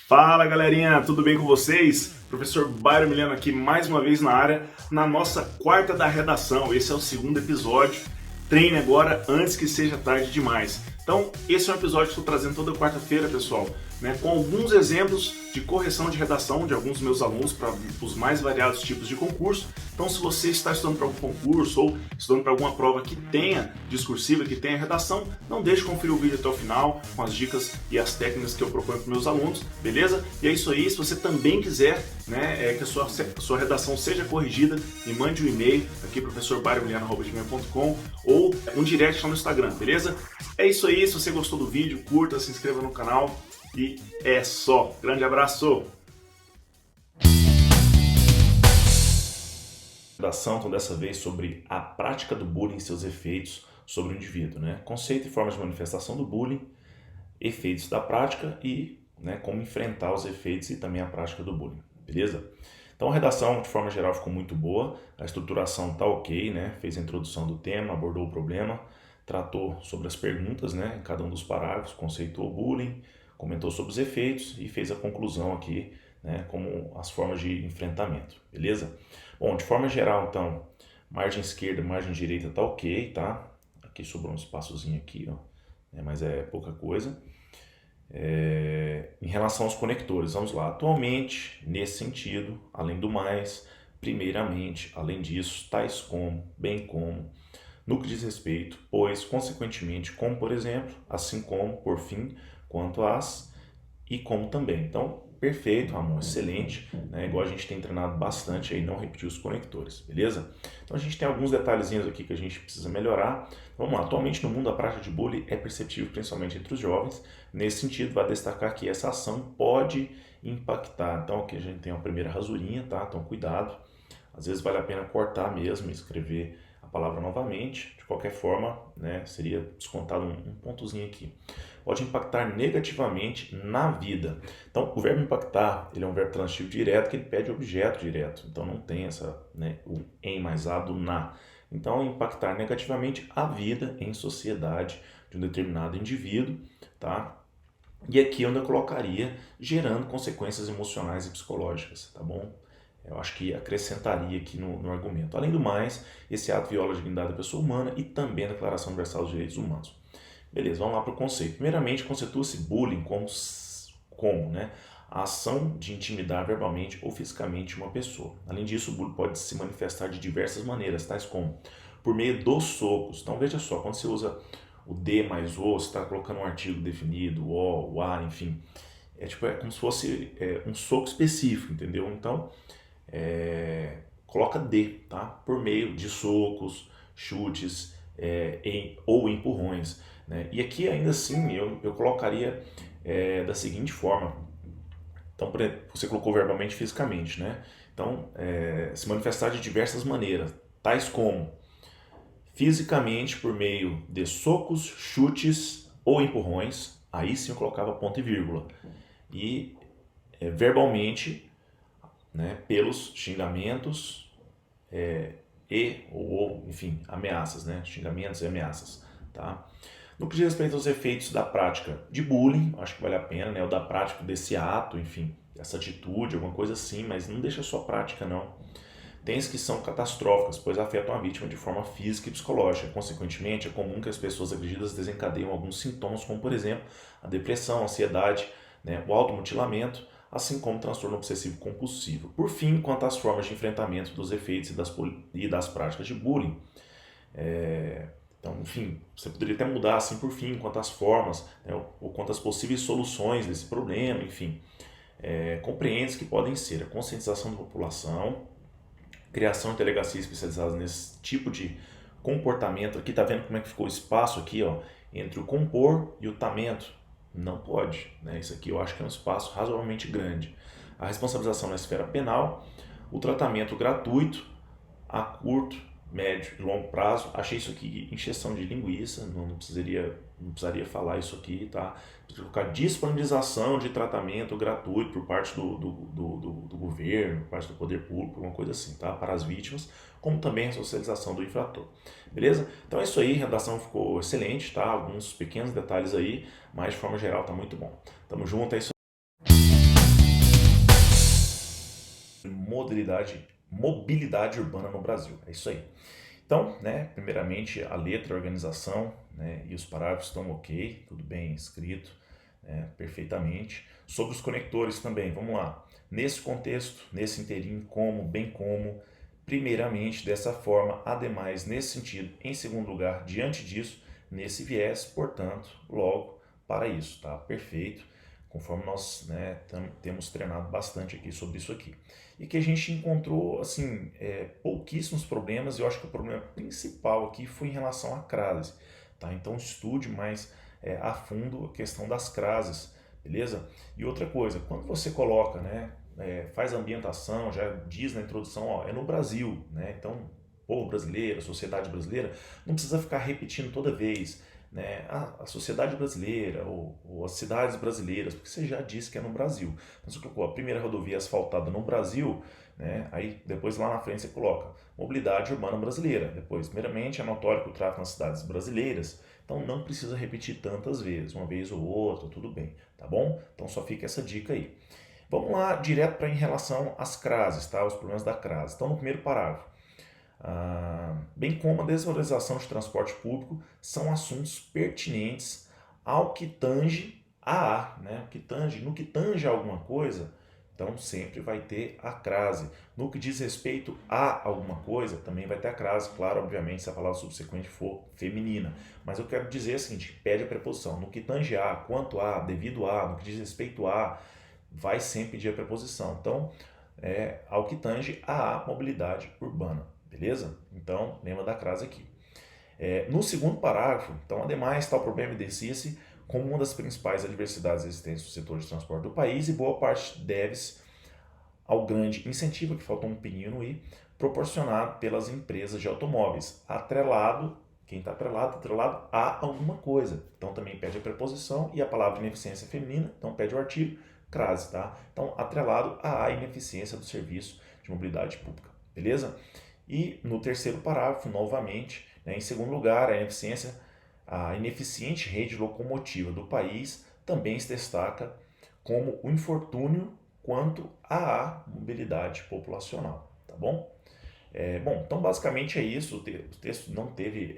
Fala galerinha, tudo bem com vocês? Professor Byron Milano aqui mais uma vez na área, na nossa quarta da redação. Esse é o segundo episódio. Treine agora antes que seja tarde demais. Então, esse é um episódio que estou trazendo toda quarta-feira, pessoal, com alguns exemplos de correção de redação de alguns dos meus alunos para os mais variados tipos de concurso. Então, se você está estudando para algum concurso ou estudando para alguma prova que tenha discursiva, que tenha redação, não deixe de conferir o vídeo até o final com as dicas e as técnicas que eu proponho para meus alunos, beleza? E é isso aí. Se você também quiser que a sua redação seja corrigida, me mande um e-mail aqui, professorbyronmilano@gmail.com, ou um direct lá no Instagram, beleza? É isso aí. Se você gostou do vídeo, curta, se inscreva no canal e é só. Grande abraço! Redação, então, dessa vez sobre a prática do bullying e seus efeitos sobre o indivíduo, Conceito e formas de manifestação do bullying, efeitos da prática e como enfrentar os efeitos e também a prática do bullying, beleza? Então a redação, de forma geral, ficou muito boa, a estruturação tá ok, Fez a introdução do tema, abordou o problema, tratou sobre as perguntas, em cada um dos parágrafos, conceituou o bullying, comentou sobre os efeitos e fez a conclusão aqui, como as formas de enfrentamento, beleza? Bom, de forma geral, então, margem esquerda, margem direita tá ok, tá? Aqui sobrou um espaçozinho aqui, ó, mas é pouca coisa. Em relação aos conectores, vamos lá. Atualmente, nesse sentido, além do mais, primeiramente, além disso, tais como, bem como, no que diz respeito, pois, consequentemente, como, por exemplo, assim como, por fim, quanto às e como também. Então, perfeito, Ramon, excelente, igual a gente tem treinado bastante aí, não repetir os conectores, beleza? Então a gente tem alguns detalhezinhos aqui que a gente precisa melhorar. Vamos lá, atualmente no mundo a prática de bullying é perceptível principalmente entre os jovens. Nesse sentido, vai destacar que essa ação pode impactar. Então aqui a gente tem uma primeira rasurinha, tá? Então cuidado, às vezes vale a pena cortar mesmo e escrever a palavra novamente. De qualquer forma, seria descontado um pontozinho aqui. Pode impactar negativamente na vida. Então, o verbo impactar, ele é um verbo transitivo direto que ele pede objeto direto. Então, não tem o em mais a do na. Então, impactar negativamente a vida em sociedade de um determinado indivíduo, tá? E aqui é onde eu colocaria gerando consequências emocionais e psicológicas, tá bom? Eu acho que acrescentaria aqui no argumento. Além do mais, esse ato viola a dignidade da pessoa humana e também a Declaração Universal dos Direitos Humanos. Beleza, vamos lá para o conceito. Primeiramente, conceitua-se bullying como a ação de intimidar verbalmente ou fisicamente uma pessoa. Além disso, o bullying pode se manifestar de diversas maneiras, tais como por meio dos socos. Então, veja só, quando você usa o D mais O, você está colocando um artigo definido, o A, enfim. É como se fosse um soco específico, entendeu? Então, coloca D, tá? Por meio de socos, chutes ou empurrões. E aqui ainda assim eu colocaria da seguinte forma. Então, por exemplo, você colocou verbalmente e fisicamente, Então, se manifestar de diversas maneiras, tais como fisicamente por meio de socos, chutes ou empurrões, aí sim eu colocava ponto e vírgula. E verbalmente, pelos xingamentos enfim, ameaças, xingamentos e ameaças, tá? No que diz respeito aos efeitos da prática de bullying, acho que vale a pena, o da prática desse ato, enfim, essa atitude, alguma coisa assim, mas não deixa só prática, não. Tem as que são catastróficas, pois afetam a vítima de forma física e psicológica. Consequentemente, é comum que as pessoas agredidas desencadeiam alguns sintomas, como, por exemplo, a depressão, a ansiedade, o automutilamento, assim como o transtorno obsessivo compulsivo. Por fim, quanto às formas de enfrentamento dos efeitos e das práticas de bullying, então, enfim, você poderia até mudar assim por fim, quanto às formas, ou quanto às possíveis soluções desse problema, enfim. Compreende que podem ser a conscientização da população, criação de delegacias especializadas nesse tipo de comportamento. Aqui tá vendo como é que ficou o espaço aqui, ó, entre o compor e o tamento? Não pode, Isso aqui eu acho que é um espaço razoavelmente grande. A responsabilização na esfera penal, o tratamento gratuito a curto, médio e longo prazo. Achei isso aqui encheção de linguiça, não precisaria falar isso aqui, tá? Colocar disponibilização de tratamento gratuito por parte do governo, por parte do poder público, alguma coisa assim, tá? Para as vítimas, como também a socialização do infrator. Beleza? Então é isso aí, a redação ficou excelente, tá? Alguns pequenos detalhes aí, mas de forma geral tá muito bom. Tamo junto, é isso aí. mobilidade urbana no Brasil. É isso aí. Então, né, primeiramente a letra, a organização, né, e os parágrafos estão ok, tudo bem escrito, né, perfeitamente. Sobre os conectores também, vamos lá. Nesse contexto, nesse inteirinho, como, bem como, primeiramente, dessa forma, ademais, nesse sentido, em segundo lugar, diante disso, nesse viés, portanto, logo, para isso, tá? Perfeito, conforme nós, né, temos treinado bastante aqui sobre isso aqui. E que a gente encontrou, assim, pouquíssimos problemas, e eu acho que o problema principal aqui foi em relação à crase, tá? Então estude mais a fundo a questão das crases, beleza? E outra coisa, quando você coloca, né, faz a ambientação, já diz na introdução, ó, é no Brasil, né? Então, povo brasileiro, sociedade brasileira, não precisa ficar repetindo toda vez, né? A sociedade brasileira ou as cidades brasileiras, porque você já disse que é no Brasil. Então você colocou a primeira rodovia asfaltada no Brasil, né? Aí depois lá na frente você coloca mobilidade urbana brasileira. Depois, primeiramente, é notório que o tráfego nas cidades brasileiras, então não precisa repetir tantas vezes, uma vez ou outra, tudo bem, tá bom? Então só fica essa dica aí. Vamos lá direto para em relação às crases, tá? Os problemas da crase. Então no primeiro parágrafo, bem como a desvalorização de transporte público, são assuntos pertinentes ao que tange né? No que tange a alguma coisa, então sempre vai ter a crase. No que diz respeito a alguma coisa, também vai ter a crase, claro, obviamente, se a palavra subsequente for feminina. Mas eu quero dizer o seguinte, pede a preposição. No que tange a, quanto a, devido a, no que diz respeito a, vai sempre pedir a preposição. Então, ao que tange a mobilidade urbana. Beleza? Então, lembra da crase aqui. No segundo parágrafo, então, ademais, tal problema evidencia-se como uma das principais adversidades existentes no setor de transporte do país e boa parte deve-se ao grande incentivo, que faltou um pinguinho no i, proporcionado pelas empresas de automóveis, atrelado, quem está atrelado a alguma coisa. Então, também pede a preposição e a palavra ineficiência feminina, então pede o artigo, crase, tá? Então, atrelado à ineficiência do serviço de mobilidade pública, beleza? E no terceiro parágrafo, novamente, né, em segundo lugar, a ineficiente rede locomotiva do país também se destaca como o infortúnio quanto à mobilidade populacional, tá bom? Bom, então basicamente é isso, o texto não teve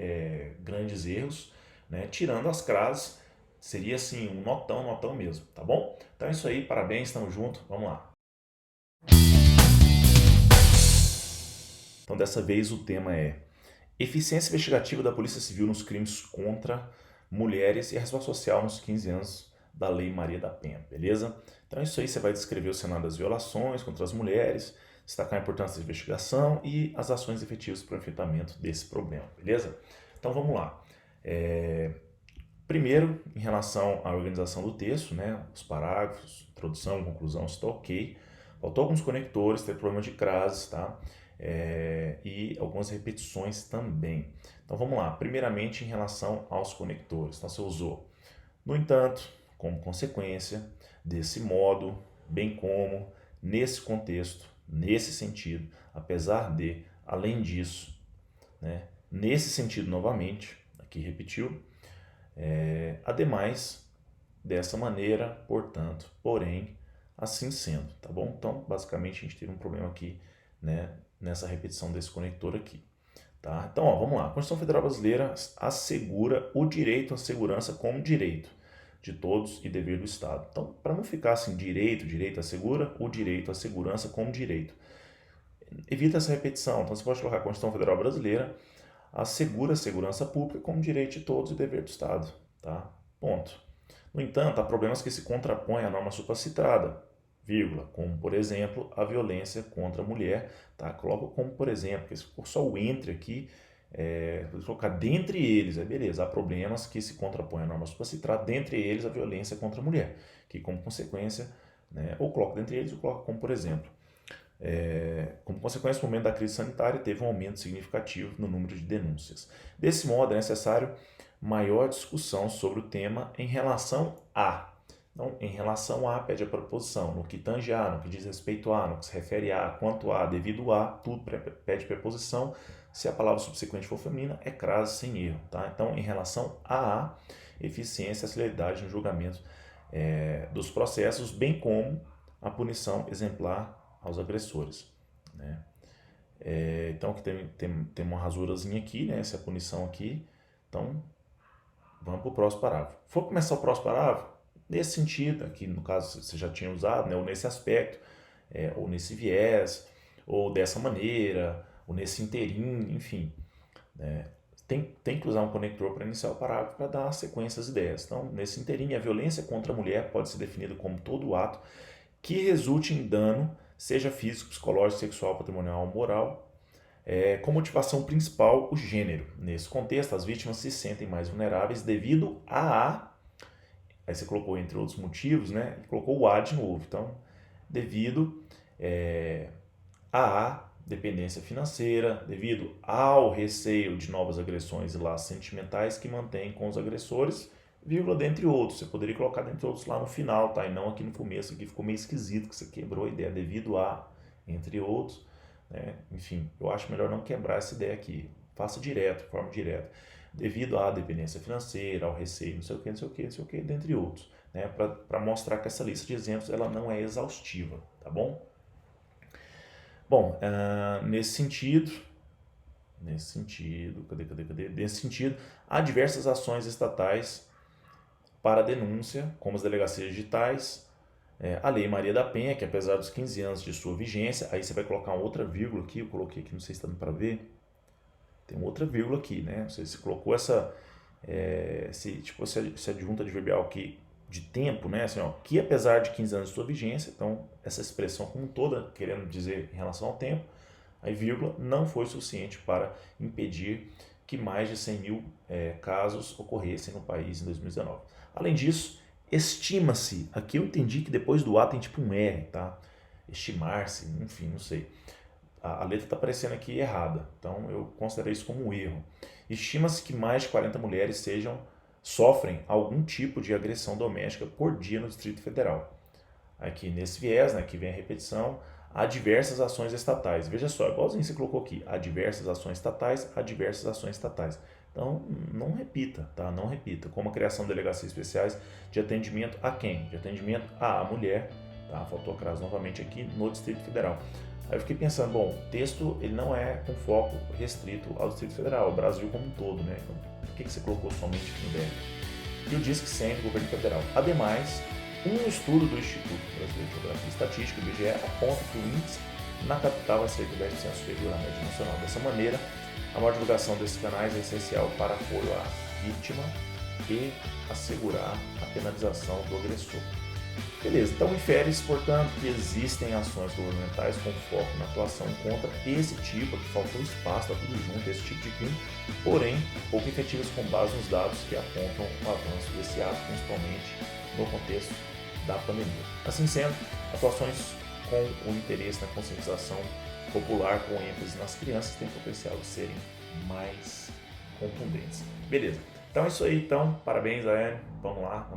grandes erros, né? Tirando as crases, seria assim um notão mesmo, tá bom? Então é isso aí, parabéns, estamos juntos, vamos lá. Então dessa vez o tema é eficiência investigativa da Polícia Civil nos crimes contra mulheres e a resposta social nos 15 anos da Lei Maria da Penha, beleza? Então é isso aí, você vai descrever o cenário das violações contra as mulheres, destacar a importância da investigação e as ações efetivas para o enfrentamento desse problema, beleza? Então vamos lá. Primeiro, em relação à organização do texto, né, os parágrafos, introdução, conclusão, está ok. Faltou alguns conectores, teve problema de crases, tá? E algumas repetições também. Então vamos lá. Primeiramente, em relação aos conectores. Então você usou, no entanto, como consequência, desse modo, bem como, nesse contexto, nesse sentido, apesar de, além disso, né, nesse sentido novamente, aqui repetiu, ademais, dessa maneira, portanto, porém, assim sendo, tá bom? Então, basicamente, a gente teve um problema aqui, né, nessa repetição desse conector aqui. Tá? Então, ó, vamos lá. A Constituição Federal Brasileira assegura o direito à segurança como direito de todos e dever do Estado. Então, para não ficar assim, direito assegura, o direito à segurança como direito. Evita essa repetição. Então, você pode colocar a Constituição Federal Brasileira assegura a segurança pública como direito de todos e dever do Estado. Tá? Ponto. No entanto, há problemas que se contrapõem à norma supracitada, vírgula, como, por exemplo, a violência contra a mulher. Tá? Coloca como, por exemplo, porque se for só o entre aqui, vou colocar dentre eles, beleza, há problemas que se contrapõem à norma supracitada, dentre eles a violência contra a mulher, que como consequência, né, ou coloca dentre eles ou coloca como, por exemplo, como consequência, no momento da crise sanitária, teve um aumento significativo no número de denúncias. Desse modo, é necessário maior discussão sobre o tema em relação a. Então, em relação a, pede a preposição. No que tange a, no que diz respeito a, no que se refere a, quanto a, devido a, tudo pede preposição. Se a palavra subsequente for feminina, é crase sem erro. Tá? Então, em relação a eficiência e celeridade no julgamento dos processos, bem como a punição exemplar aos agressores, né? Então aqui tem uma rasurazinha aqui, né? Essa é a punição aqui. Então vamos para o próximo parágrafo. For começar o próximo parágrafo, nesse sentido, aqui no caso você já tinha usado, né? Ou nesse aspecto, ou nesse viés, ou dessa maneira, ou nesse inteirinho, enfim, né? Tem que usar um conector para iniciar o parágrafo para dar sequência às ideias. Então, nesse inteirinho, a violência contra a mulher pode ser definida como todo ato que resulte em dano, seja físico, psicológico, sexual, patrimonial ou moral, com motivação principal o gênero. Nesse contexto, as vítimas se sentem mais vulneráveis devido aí você colocou entre outros motivos, né? E colocou o a de novo. Então, devido a dependência financeira, devido ao receio de novas agressões e laços sentimentais que mantém com os agressores, vírgula, dentre outros. Você poderia colocar dentre outros lá no final, tá? E não aqui no começo, aqui ficou meio esquisito, que você quebrou a ideia, devido a, entre outros, né? Enfim, eu acho melhor não quebrar essa ideia aqui. Faça direto, de forma direta. Devido à dependência financeira, ao receio, não sei o que, não sei o que, não sei o que, dentre outros, né? Para mostrar que essa lista de exemplos ela não é exaustiva, tá bom? Bom, nesse sentido, cadê? Nesse sentido, há diversas ações estatais para denúncia, como as delegacias digitais, a Lei Maria da Penha, que apesar dos 15 anos de sua vigência, aí você vai colocar outra vírgula aqui, eu coloquei aqui, não sei se está dando para ver, tem outra vírgula aqui, né? Você colocou essa, essa adjunta adverbial aqui de tempo, né? Assim, ó, que apesar de 15 anos de sua vigência, então essa expressão como toda, querendo dizer em relação ao tempo, aí vírgula, não foi suficiente para impedir que mais de 100 mil casos ocorressem no país em 2019. Além disso, estima-se, aqui eu entendi que depois do A tem tipo um R, tá? Estimar-se, enfim, não sei. A letra está aparecendo aqui errada, então eu considero isso como um erro. Estima-se que mais de 40 mulheres sofrem algum tipo de agressão doméstica por dia no Distrito Federal. Aqui nesse viés, né, que vem a repetição, há diversas ações estatais. Veja só, igualzinho você colocou aqui, há diversas ações estatais, há diversas ações estatais. Então, não repita, tá? Não repita. Como a criação de delegacias especiais de atendimento a quem? De atendimento à mulher, tá? Faltou a crase novamente aqui no Distrito Federal. Aí eu fiquei pensando, bom, o texto ele não é com foco restrito ao Distrito Federal, ao Brasil como um todo, né? Então, por que você colocou somente aqui no DF? E o Disque 100 do governo federal. Ademais, um estudo do Instituto Brasileiro de Geografia e Estatística, IBGE, aponta que o índice na capital é cerca de 10% superior à média nacional. Dessa maneira, a maior divulgação desses canais é essencial para apoio à vítima e assegurar a penalização do agressor. Beleza, então infere-se, portanto, que existem ações governamentais com foco na atuação contra esse tipo, que faltou espaço, está tudo junto, esse tipo de crime, porém pouco efetivas com base nos dados que apontam o avanço desse ato, principalmente no contexto da pandemia. Assim sendo, atuações com o interesse na conscientização popular, com ênfase nas crianças, têm potencial de serem mais contundentes. Beleza, então é isso aí, então, parabéns, Aéreo, vamos lá.